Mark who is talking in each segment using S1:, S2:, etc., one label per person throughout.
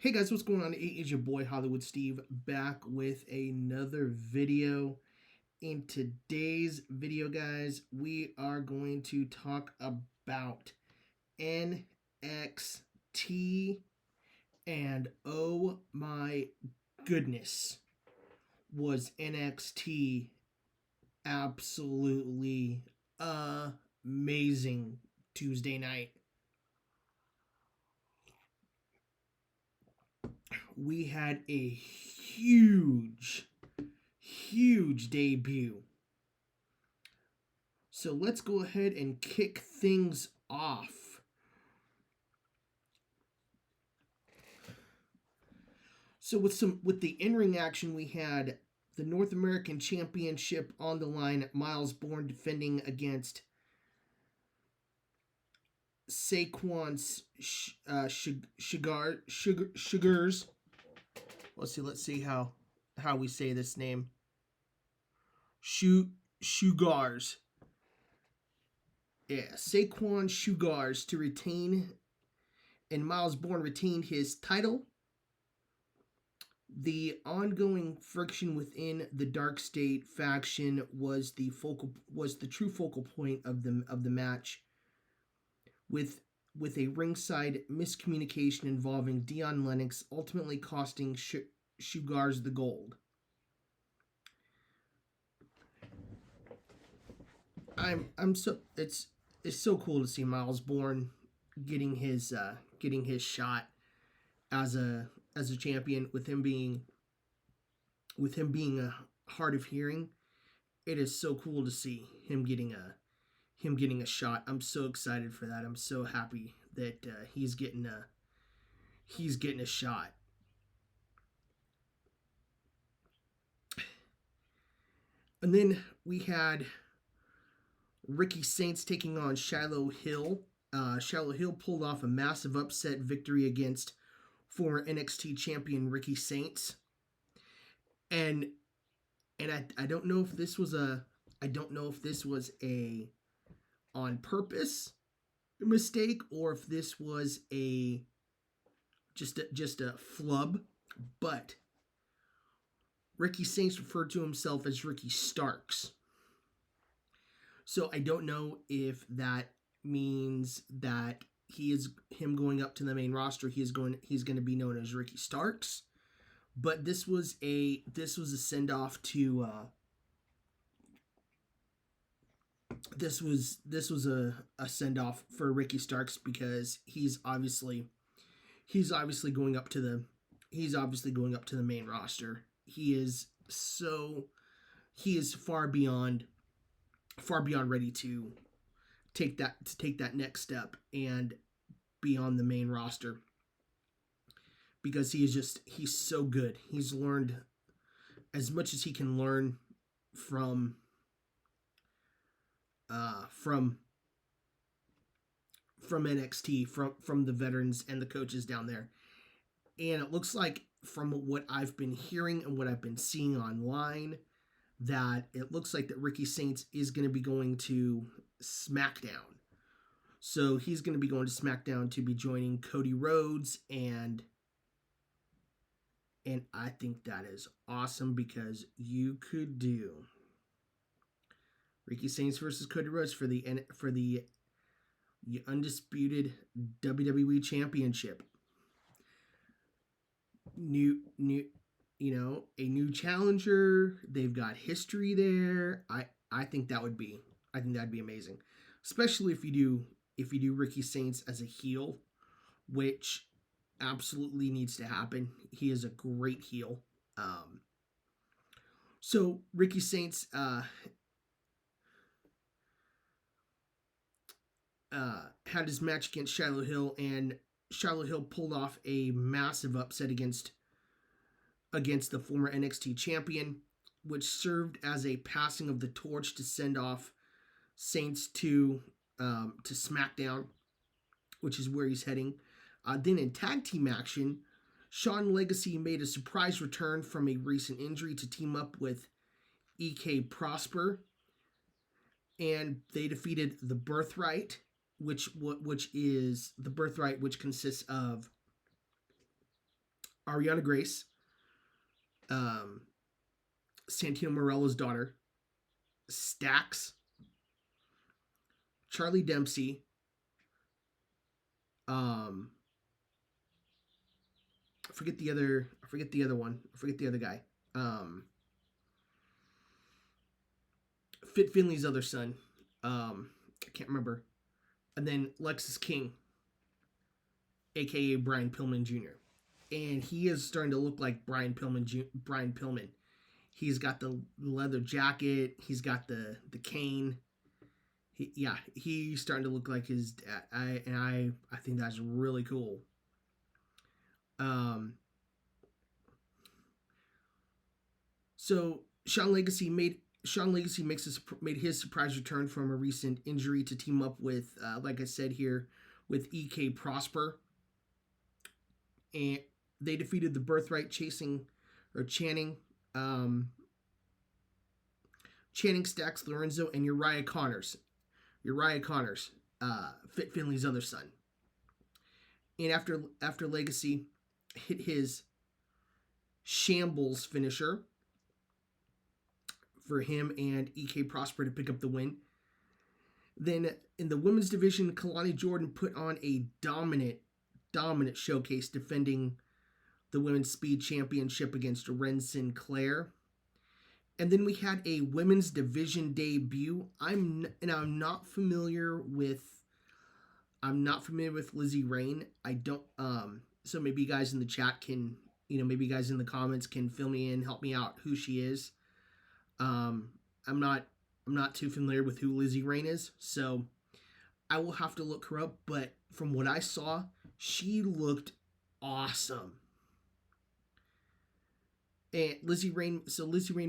S1: Hey guys, what's going on? It is your boy Hollywood Steve back with another video. In today's video, guys, we are going to talk about NXT, and oh my goodness, was NXT absolutely amazing Tuesday night. We had a huge debut. So let's go ahead and kick things off. So with the in-ring action, we had the North American Championship on the line. Miles Bourne defending against Saquon Sugars. Let's see how we say this name. Sugars. Yeah, Saquon Sugars to retain, and Miles Bourne retained his title. The ongoing friction within the Dark State faction was the true focal point of the match, with a ringside miscommunication involving Dion Lennox ultimately costing Sugars the gold. It's so cool to see Miles Bourne getting his shot as a champion, with him being a hard of hearing. It is so cool to see him getting a shot. I'm so excited for that. I'm so happy that he's getting a shot. And then we had Ricky Saints taking on Shiloh Hill. Shiloh Hill pulled off a massive upset victory against former NXT champion Ricky Saints. And I don't know if this was a on purpose mistake, or if this was just a flub, but Ricky Saints referred to himself as Ricky Starks. So I don't know if that means that him going up to the main roster, he's going to be known as Ricky Starks. But this was a send off to this was a send off for Ricky Starks, because he's obviously going up to the main roster. He is far beyond ready to take that next step and be on the main roster, because he's so good. He's learned as much as he can learn from NXT, from the veterans and the coaches down there. And it looks like, from what I've been hearing and what I've been seeing online, that it looks like that Ricky Saints is going to be going to SmackDown. So he's going to be going to SmackDown to be joining Cody Rhodes, and I think that is awesome, because you could do Ricky Saints versus Cody Rhodes for the undisputed WWE Championship. A new challenger. They've got history there. I think that'd be amazing, especially if you do Ricky Saints as a heel, which absolutely needs to happen. He is a great heel. So Ricky Saints had his match against Shiloh Hill, and Shiloh Hill pulled off a massive upset against the former NXT champion, which served as a passing of the torch to send off Saints to SmackDown, which is where he's heading. Then in tag team action, Shawn Legacy made a surprise return from a recent injury to team up with EK Prosper, and they defeated the Birthright, which is the Birthright, which consists of Ariana Grace, um, Santino Morella's daughter, Stax, Charlie Dempsey, um, I forget the other one. I forget the other guy. Fit Finley's other son. I can't remember. And then Lexus King, aka Brian Pillman Jr. And he is starting to look like Brian Pillman. Brian Pillman. He's got the leather jacket. He's got the cane. He's starting to look like his dad. I think that's really cool. So Sean Legacy made his surprise return from a recent injury to team up with, like I said here, with EK Prosper, and they defeated the Birthright Channing Stax Lorenzo and Uriah Connors, Fit Finley's other son. And after Legacy hit his shambles finisher for him and EK Prosper to pick up the win. Then in the women's division, Kalani Jordan put on a dominant showcase defending the women's speed championship against Ren Sinclair. And then we had a women's division debut. I'm not familiar with Lizzie Rain. I don't so maybe you guys in the chat can, maybe you guys in the comments can fill me in, help me out who she is. I'm not too familiar with who Lizzie Rain is, so I will have to look her up, but from what I saw, she looked awesome. And Lizzie Rain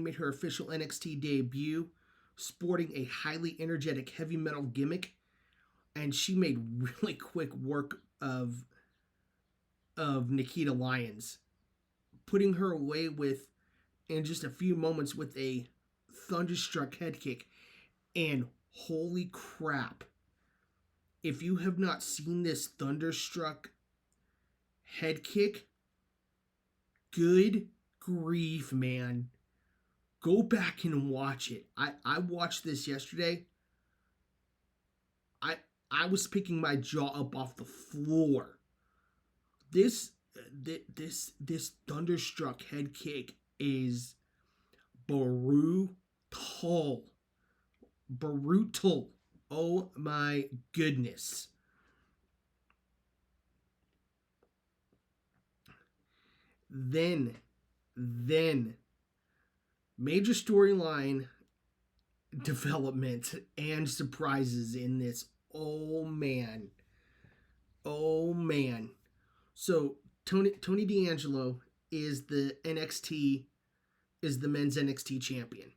S1: made her official NXT debut sporting a highly energetic heavy metal gimmick, and she made really quick work of Nikita Lyons, putting her away in just a few moments with a Thunderstruck head kick. And holy crap, if you have not seen this Thunderstruck head kick, good grief, man, go back and watch it. I watched this yesterday. I was picking my jaw up off the floor. This Thunderstruck head kick is brutal. Oh my goodness. Then major storyline development and surprises in this. Oh man. So Tony D'Angelo is the men's NXT champion.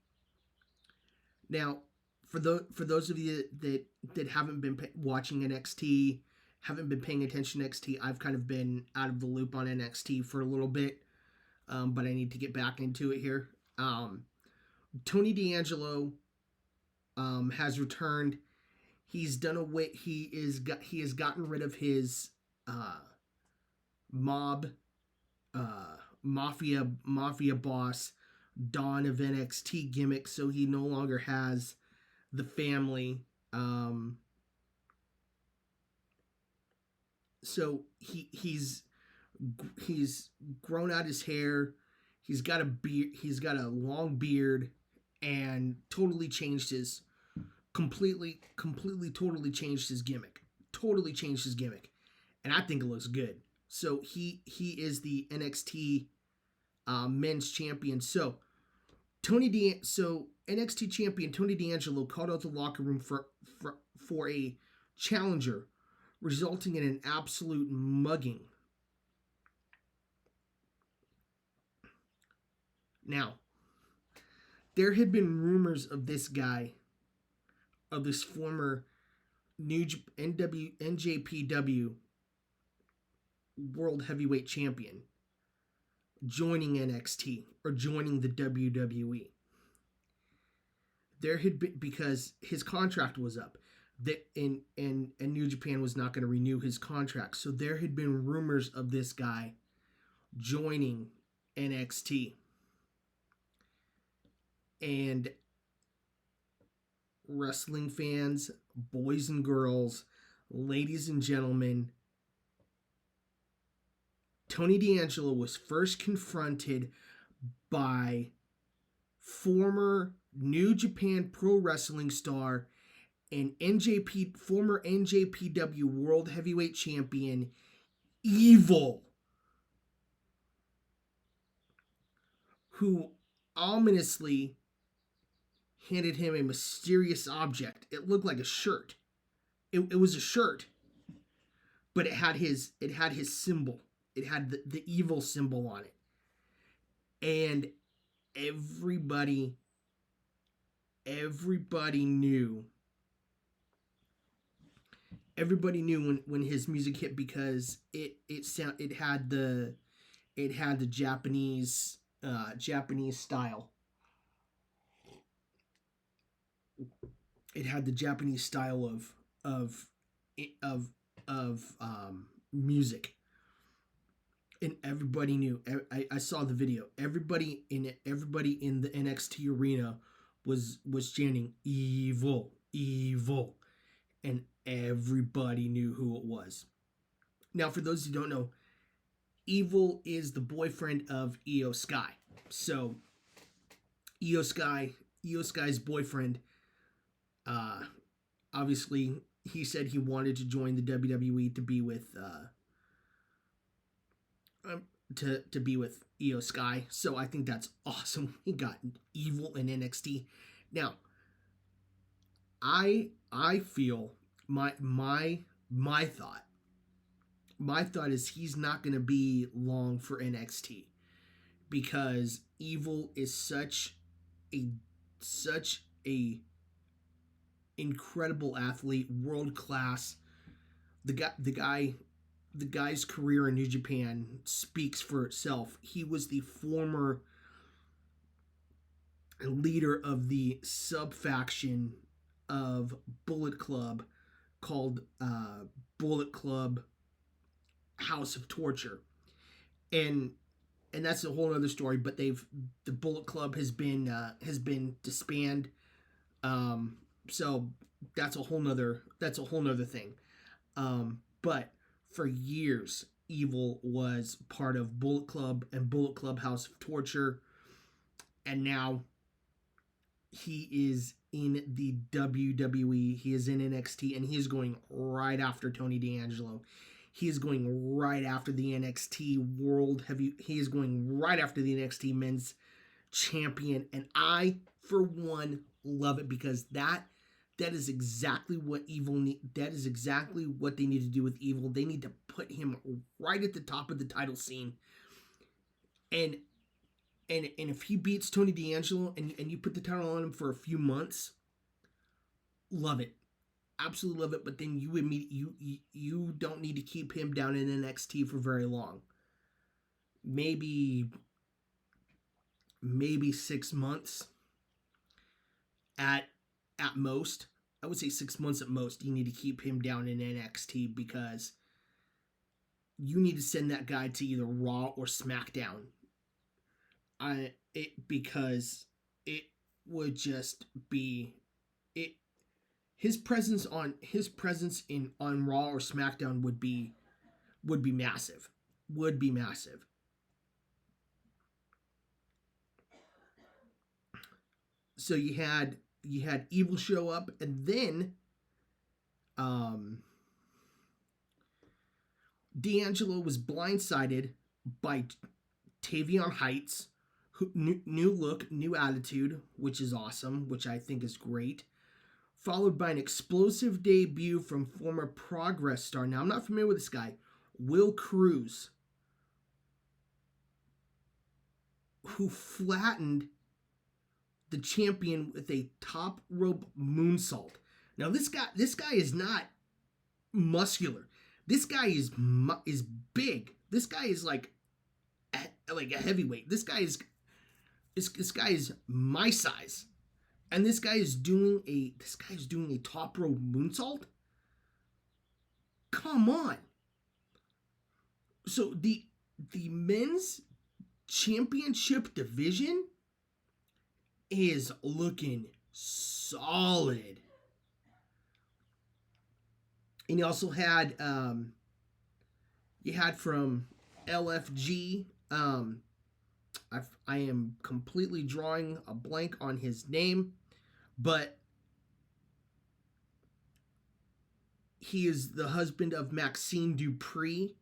S1: Now, for those of you that haven't been watching NXT, haven't been paying attention to NXT, I've kind of been out of the loop on NXT for a little bit, but I need to get back into it here. Tony D'Angelo has returned. He's done away. He has gotten rid of his mafia boss Don of NXT gimmick, so he no longer has the family. So he's grown out his hair. He's got a beard. He's got a long beard, and totally changed his totally changed his gimmick. And I think it looks good. So he is the NXT men's champion. So NXT champion Tony D'Angelo called out the locker room for a challenger, resulting in an absolute mugging. Now, there had been rumors of this guy, of this former NJPW World Heavyweight Champion, joining NXT or joining the WWE. There had been, because his contract was up, that and New Japan was not going to renew his contract. So there had been rumors of this guy joining NXT. And wrestling fans, boys and girls, ladies and gentlemen, Tony D'Angelo was first confronted by former New Japan Pro Wrestling star and former NJPW World Heavyweight Champion, Evil, who ominously handed him a mysterious object. It looked like a shirt. It was a shirt, but it had his symbol. It had the evil symbol on it. And everybody knew when his music hit, because it had the Japanese style. It had the Japanese style of music, and everybody knew. I saw the video. Everybody in the NXT arena was chanting "Evil, Evil," and everybody knew who it was. Now, for those who don't know, Evil is the boyfriend of Io Sky. So, Io Sky's boyfriend, obviously, he said he wanted to join the WWE to be with to be with Io Sky. So I think that's awesome. He got Evil in NXT. Now, I feel my thought is he's not going to be long for NXT, because Evil is such a incredible athlete, world class. The guy's career in New Japan speaks for itself. He was the former leader of the sub faction of Bullet Club called Bullet Club House of Torture, and that's a whole other story. But the Bullet Club has been disbanded. So that's a whole nother thing. But for years, Evil was part of Bullet Club and Bullet Club House of Torture, and now he is in the WWE. He is in NXT, and he is going right after Tony D'Angelo. He is going right after the NXT World Heavy. He is going right after the NXT Men's Champion, and I, for one, love it, because that is exactly what Evil need. That is exactly what they need to do with Evil. They need to put him right at the top of the title scene, and if he beats Tony D'Angelo and you put the title on him for a few months, love it, absolutely love it. But then you don't need to keep him down in NXT for very long. Maybe 6 months at most. I would say 6 months at most. You need to keep him down in NXT, because you need to send that guy to either Raw or SmackDown. Because it would just be it. His presence on Raw or SmackDown would be massive. Would be massive. So you had Evil show up, and then D'Angelo was blindsided by Tavion Heights, new look, new attitude, which is awesome, which I think is great, followed by an explosive debut from former Progress star. Now, I'm not familiar with this guy, Will Cruz, who flattened the champion with a top rope moonsault. Now, this guy is not muscular. This guy is big. This guy is like a heavyweight. This guy is my size, and this guy is doing a top rope moonsault. Come on. So the men's championship division is looking solid. And you had from LFG. I am completely drawing a blank on his name, but he is the husband of Maxine Dupree.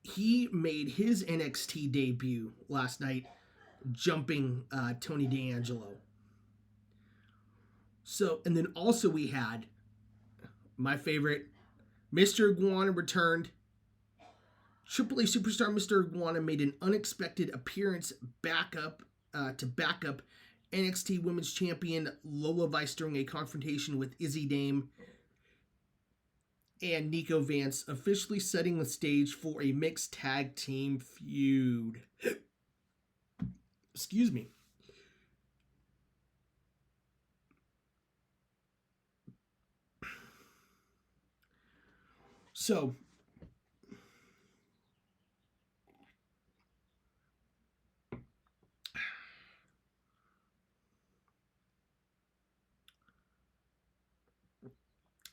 S1: He made his NXT debut last night, jumping Tony D'Angelo. So, and then also we had my favorite, Mr. Iguana returned. AAA superstar Mr. Iguana made an unexpected appearance to back up NXT Women's Champion Lola Vice during a confrontation with Izzy Dame and Nico Vance, officially setting the stage for a mixed tag team feud. Excuse me. So,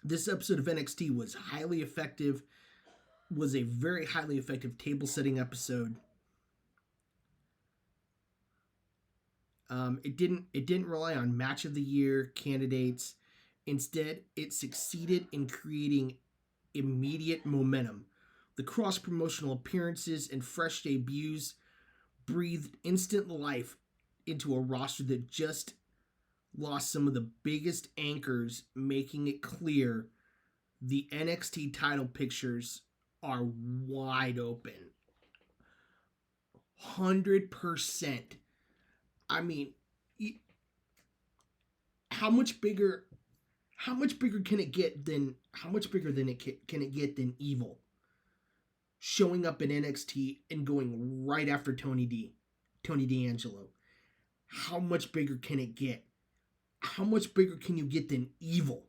S1: this episode of NXT was highly effective, was a very highly effective table setting episode. It didn't rely on match of the year candidates. Instead, it succeeded in creating immediate momentum. The cross-promotional appearances and fresh debuts breathed instant life into a roster that just lost some of the biggest anchors, making it clear the NXT title pictures are wide open. 100%. I mean, how much bigger can it get than can it get than Evil showing up in NXT and going right after Tony D'Angelo? How much bigger can it get? How much bigger can you get than Evil?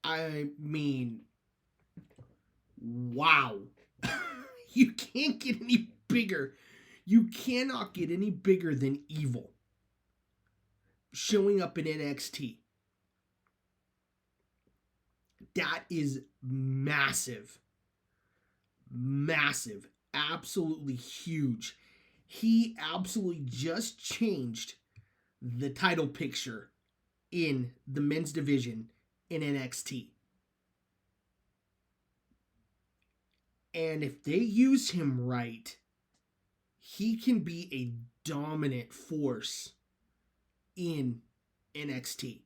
S1: I mean, wow. You can't get any bigger. You cannot get any bigger than Evil showing up in NXT. That is massive. Massive. Absolutely huge. He absolutely just changed the title picture in the men's division in NXT. And if they use him right, he can be a dominant force in NXT.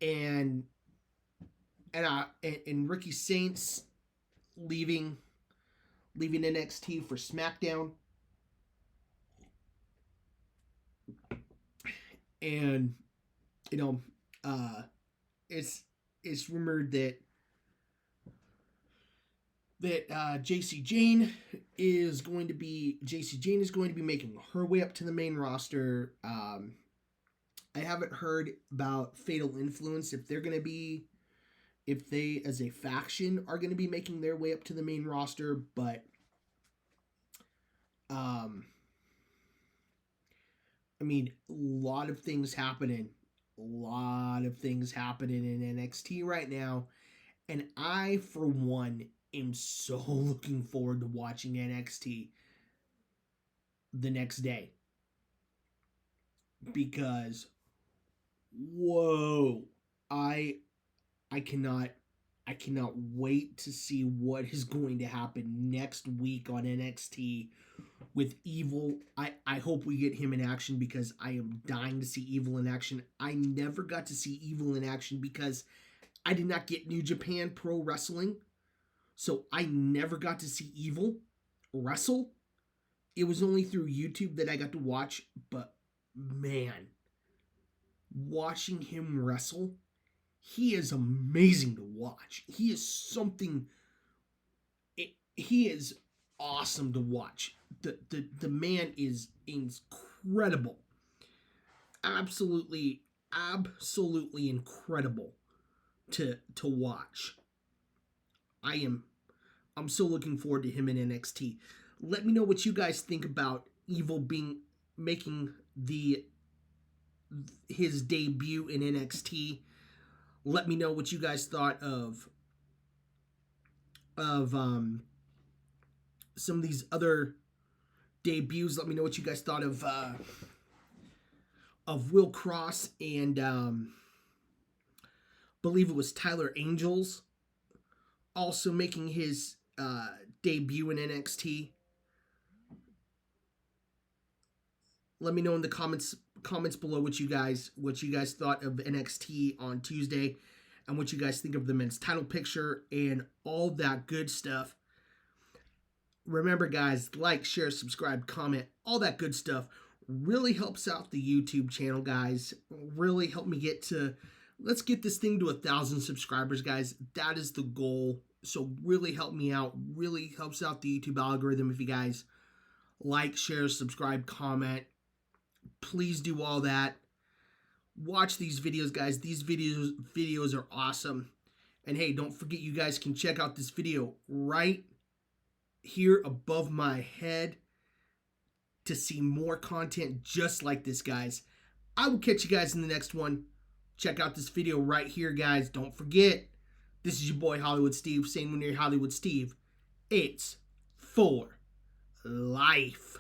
S1: And Ricky Saints leaving NXT for SmackDown. And it's rumored that Jacy Jayne is going to be making her way up to the main roster. I haven't heard about Fatal Influence if they as a faction are going to be making their way up to the main roster, but I mean, a lot of things happening in NXT right now, and I for one am so looking forward to watching NXT the next day, because whoa, I cannot wait to see what is going to happen next week on NXT with Evil. I hope we get him in action, because I am dying to see Evil in action. I never got to see Evil in action because I did not get New Japan Pro Wrestling. So I never got to see Evil wrestle. It was only through YouTube that I got to watch, but man, watching him wrestle, he is amazing to watch. He is awesome to watch. The man is incredible. Absolutely incredible to watch. I am I'm so looking forward to him in NXT. Let me know what you guys think about Evil making his debut in NXT. Let me know what you guys thought of some of these other debuts. Let me know what you guys thought of Will Cross and believe it was Tyler Angels also making his debut in NXT. Let me know in the comments below what you guys thought of NXT on Tuesday and what you guys think of the men's title picture and all that good stuff. Remember, guys, like, share, subscribe, comment, all that good stuff really helps out the YouTube channel, guys. Really help me let's get this thing to 1,000 subscribers, guys. That is the goal. So really help me out. Really helps out the YouTube algorithm if you guys like, share, subscribe, comment. Please do all that. Watch these videos, guys. These videos are awesome. And hey, don't forget, you guys can check out this video right here above my head to see more content just like this, guys. I will catch you guys in the next one. Check out this video right here, guys. Don't forget, this is your boy Hollywood Steve saying when you're Hollywood Steve, it's for life.